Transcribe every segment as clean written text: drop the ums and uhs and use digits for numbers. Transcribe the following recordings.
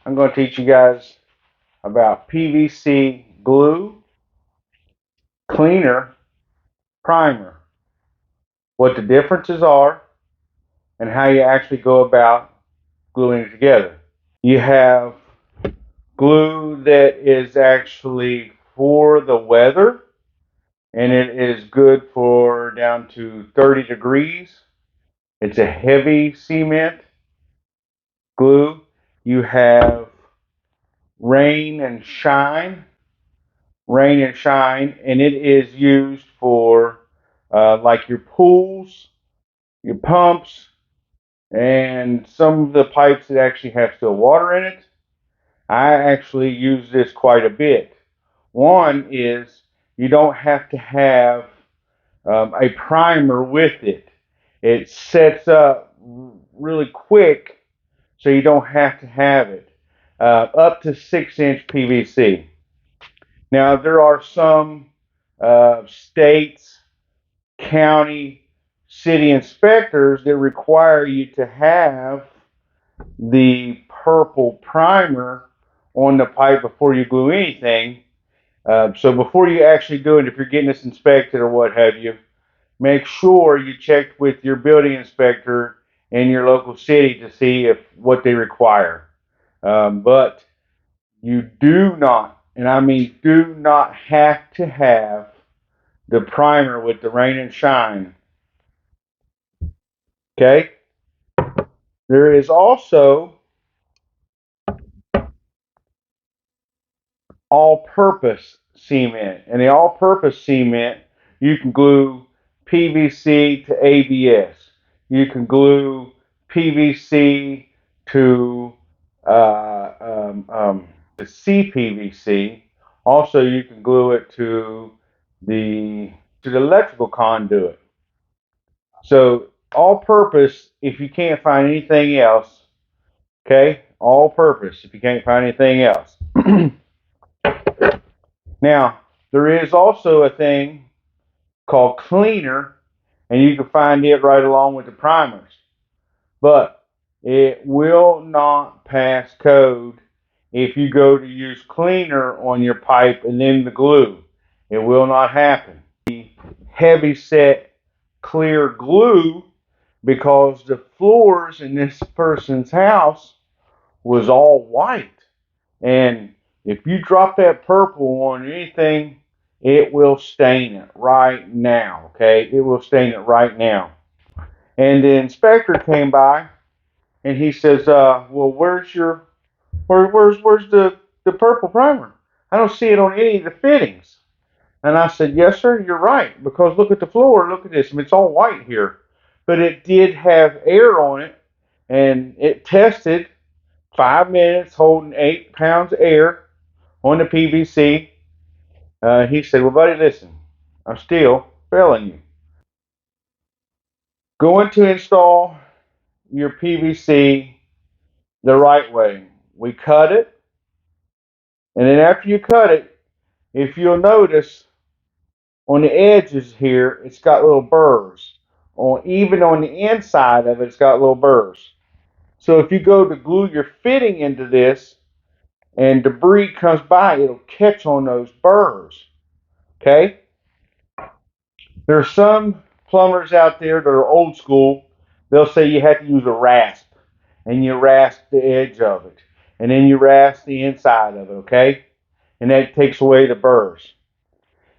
I'm going to teach you guys about PVC glue, cleaner, primer, what the differences are, and how you actually go about gluing it together. You have glue that is actually for the weather, and it is good for down to 30 degrees. It's a heavy cement glue. You have rain and shine, and it is used for like your pools, your pumps, and some of the pipes that actually have still water in it. I actually use this quite a bit. One is you don't have to have a primer with it. It sets up really quick, so you don't have to have it. Up to 6-inch PVC. Now, there are some states, county, city inspectors that require you to have the purple primer on the pipe before you glue anything. So before you actually do it, if you're getting this inspected or what have you, make sure you check with your building inspector in your local city to see if what they require. But you do not, and I mean do not have to have the primer with the rain and shine. Okay? There is also all-purpose cement. And the all-purpose cement, you can glue PVC to ABS. You can glue PVC to the CPVC. Also, you can glue it to the electrical conduit. So, all-purpose, if you can't find anything else, okay, all-purpose if you can't find anything else. Now, there is also a thing called cleaner, and you can find it right along with the primers. But it will not pass code if you go to use cleaner on your pipe and then the glue. It will not happen. The heavy set clear glue, because the floors in this person's house was all white. And if you drop that purple on anything, it will stain it right now. Okay, it will stain it right now. And the inspector came by and he says, "Well, where's the purple primer? I don't see it on any of the fittings." And I said, "Yes, sir, you're right. Because look at the floor. Look at this. I mean, it's all white here, but it did have air on it, and it tested 5 minutes holding 8 pounds of air on the PVC." He said, "Well, buddy, listen, I'm still failing you. Going to install your PVC the right way. We cut it, and then after you cut it, if you'll notice on the edges here, it's got little burrs. Even on the inside of it, it's got little burrs. So if you go to glue your fitting into this and debris comes by, it'll catch on those burrs. Okay? There's some plumbers out there that are old school. They'll say you have to use a rasp, and you rasp the edge of it, and then you rasp the inside of it. Okay, and that takes away the burrs.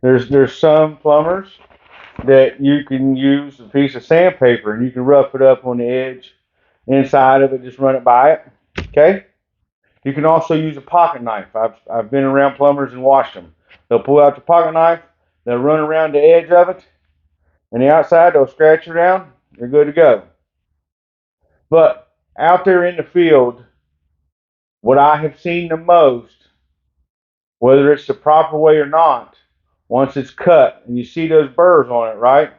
There's some plumbers that you can use a piece of sandpaper and you can rough it up on the edge, inside of it, just run it by it. Okay. You can also use a pocket knife. I've been around plumbers and watched them. They'll pull out the pocket knife, they'll run around the edge of it, and the outside they'll scratch it around. They're good to go. But out there in the field, what I have seen the most, whether it's the proper way or not, once it's cut and you see those burrs on it, right?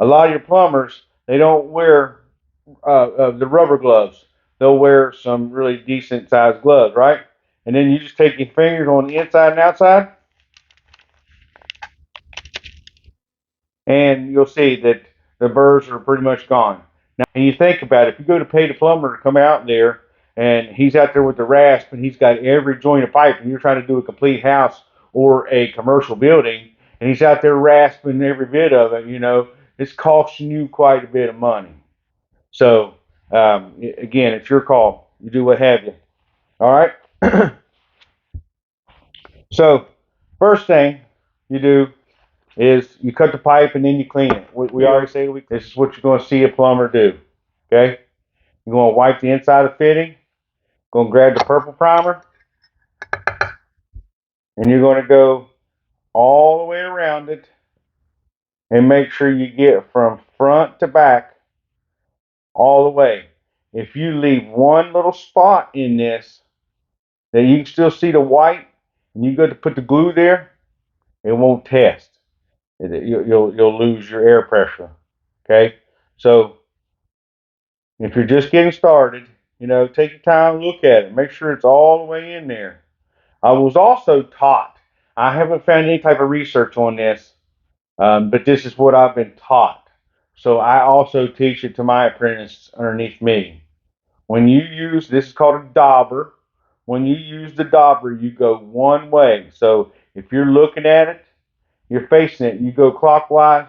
A lot of your plumbers, they don't wear the rubber gloves. They'll wear some really decent sized gloves, right? And then you just take your fingers on the inside and outside, and you'll see that the burrs are pretty much gone. Now, and you think about it, if you go to pay the plumber to come out there and he's out there with the rasp, and he's got every joint of pipe, and you're trying to do a complete house or a commercial building, and he's out there rasping every bit of it, it's costing you quite a bit of money. So, again, it's your call. You do what have you. All right. So, first thing you do is you cut the pipe and then you clean it. We already say this is what you're going to see a plumber do. Okay. You're going to wipe the inside of the fitting. Going to grab the purple primer, and you're going to go all the way around it and make sure you get from front to back all the way. If you leave one little spot in this that you can still see the white, and you go to put the glue there, it won't test. You'll lose your air pressure. Okay, so if you're just getting started, take your time, look at it, make sure it's all the way in there. I was also taught. I haven't found any type of research on this, but this is what I've been taught. So I also teach it to my apprentices underneath me. When you use, this is called a dauber. When you use the dauber, you go one way. So if you're looking at it, you're facing it, you go clockwise,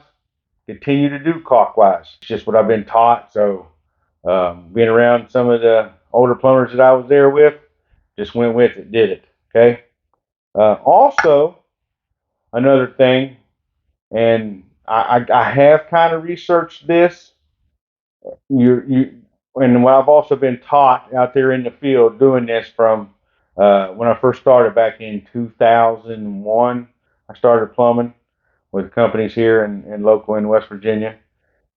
continue to do clockwise. It's just what I've been taught. So being around some of the older plumbers that I was there with, just went with it, did it. Okay. Also, another thing, and I have kind of researched this. And what I've also been taught out there in the field doing this from when I first started back in 2001. I started plumbing with companies here and local in West Virginia,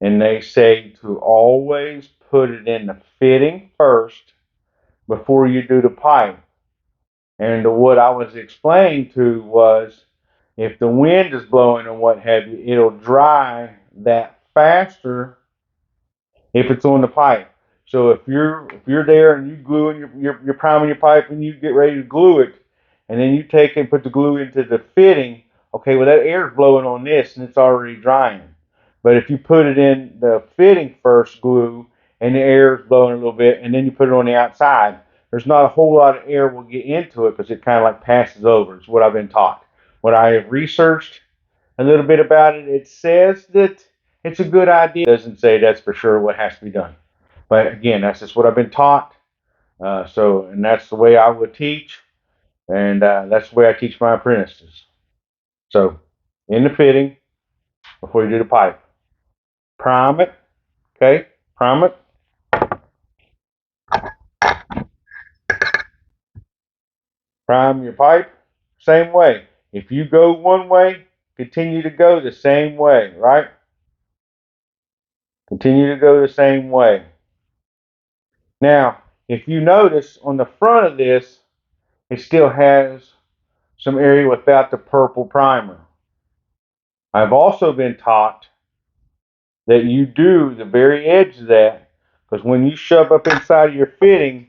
and they say to always put it in the fitting first before you do the pipe. And what I was explained to was if the wind is blowing and what have you, it'll dry that faster if it's on the pipe. So if you're there and you glue and you're priming your pipe and you get ready to glue it, and then you take and put the glue into the fitting, okay, well that air is blowing on this and it's already drying. But if you put it in the fitting first, glue, and the air is blowing a little bit, and then you put it on the outside, there's not a whole lot of air will get into it because it kind of like passes over. It's what I've been taught. What I have researched a little bit about it, it says that it's a good idea. It doesn't say that's for sure what has to be done. But again, that's just what I've been taught. And that's the way I would teach, and that's the way I teach my apprentices. So, in the fitting, before you do the pipe, prime it. Okay, prime it. Prime your pipe. Same way. If you go one way, continue to go the same way. Right? Continue to go the same way. Now, if you notice on the front of this, it still has some area without the purple primer. I've also been taught that you do the very edge of that, because when you shove up inside of your fitting,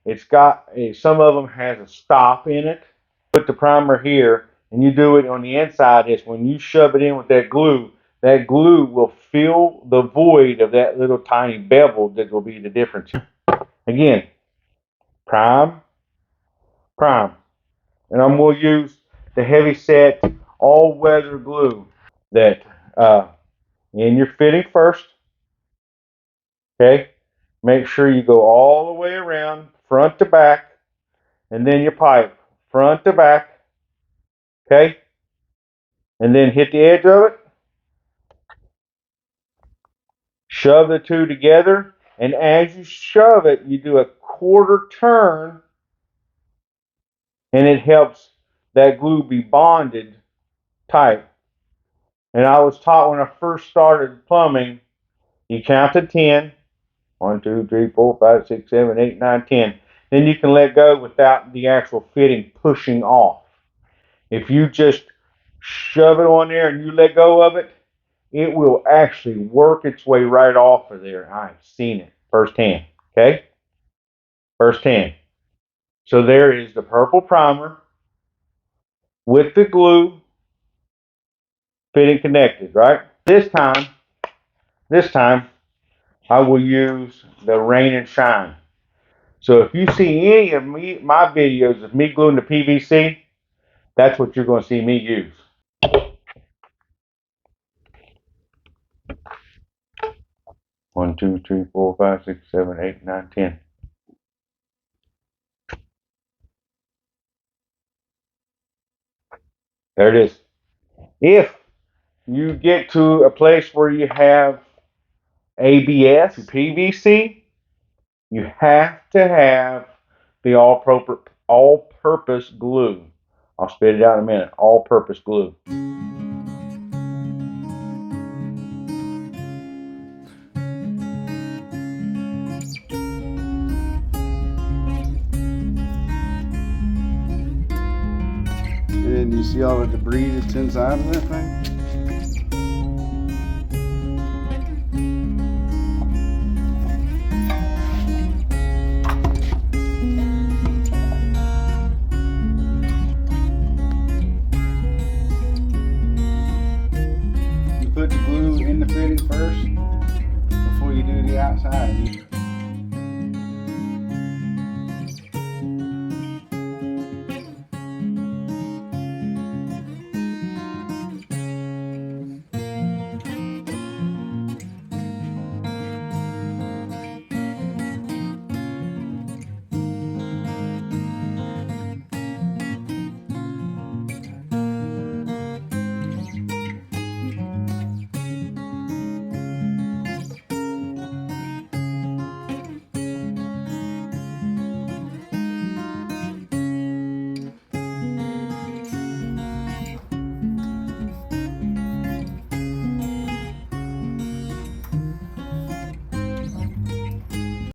it's got some of them has a stop in it. Put the primer here and you do it on the inside. Is when you shove it in with that glue will fill the void of that little tiny bevel that will be the difference. Again, prime, prime. And I'm going to use the heavy set all weather glue that in your fitting first. Okay, make sure you go all the way around front to back, and then your pipe front to back. Okay, and then hit the edge of it, shove the two together, and as you shove it, you do a quarter turn, and it helps that glue be bonded tight. And I was taught when I first started plumbing, you count to 10. 1, 2, 3, 4, 5, 6, 7, 8, 9, 10. Then you can let go without the actual fitting pushing off. If you just shove it on there and you let go of it, it will actually work its way right off of there. I've seen it firsthand. Okay? Firsthand. So there is the purple primer with the glue fitting connected, right? This time, I will use the rain and shine. So if you see any of my videos of me gluing the PVC, that's what you're going to see me use. One, two, three, four, 5, 6, 7, 8, 9, 10. There it is. If you get to a place where you have ABS, PVC, you have to have the all-purpose glue. I'll spit it out in a minute. All-purpose glue. And then you see all the debris that's inside of that thing?